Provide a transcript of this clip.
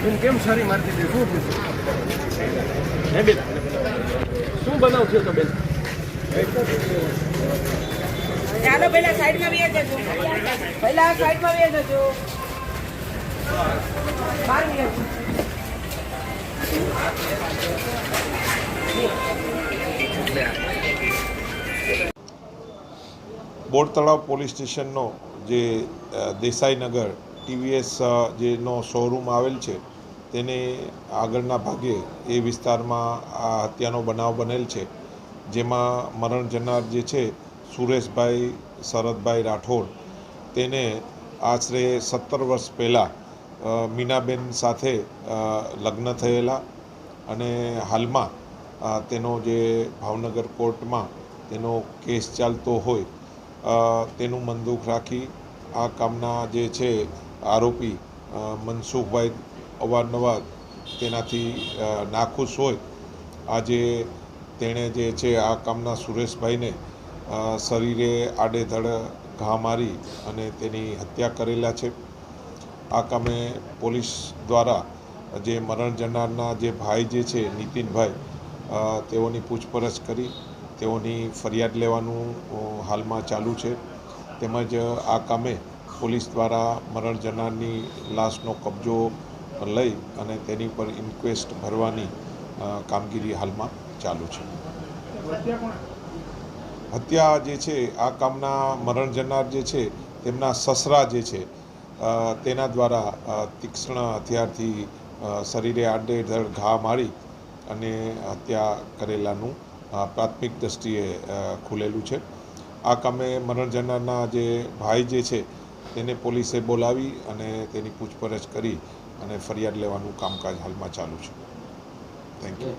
બેન કેમ સારી મારતી હતી શું થયું હે બેન શું બનાવ થયો તો બેન ચાલો પહેલા સાઈડમાં બેસી જજો પહેલા સાઈડમાં બેસી જજો બહાર બેસજો બોર તળાવ પોલીસ સ્ટેશનનો જે દેસાઈનગર ટીવીએસ જેનો શોરૂમ આવેલ છે તેને આગળના ભાગે એ વિસ્તારમાં આ હત્યાનો બનાવ બનેલ છે, જેમાં મરણ જનાર જે છે સુરેશભાઈ શરદભાઈ રાઠોડ તેને આશરે 17 વર્ષ પહેલાં મીનાબેન સાથે લગ્ન થયેલા અને હાલમાં તેનો જે ભાવનગર કોર્ટમાં તેનો કેસ ચાલતો હોય તેનું મનદુખ રાખી આ કામના જે છે આરોપી મનસુખભાઈ અવારનવાર તેનાથી નાખુશ હોય આજે તેણે જે છે આ કામના સુરેશભાઈને શરીરે આડેધડ ઘા મારી અને તેની હત્યા કરેલા છે. આ કામે પોલીસ દ્વારા જે મરણ જનારના જે ભાઈ જે છે નીતિનભાઈ તેઓની પૂછપરછ કરી તેઓની ફરિયાદ લેવાનું હાલમાં ચાલુ છે. તેમજ આ કામે પોલીસ દ્વારા મરણ જનારની લાશનો કબજો લઈ અને તેની પર ઇન્ક્વેસ્ટ ભરવાની કામગીરી હાલમાં ચાલુ છે. હત્યા જે છે આ કામના મરણ જનાર જે છે તેમના સસરા જે છે તેના દ્વારા તીક્ષ્ણ હથિયારથી શરીરે આડેધડ ઘા મારી અને હત્યા કરેલાનું પ્રાથમિક દ્રષ્ટિએ ખુલેલું છે. આ કામે મરણ જનારના જે ભાઈ જે છે તેને પોલીસે બોલાવી અને તેની પૂછપરછ કરી અને ફરિયાદ લેવાનું કામકાજ હાલમાં ચાલુ છે. Thank you.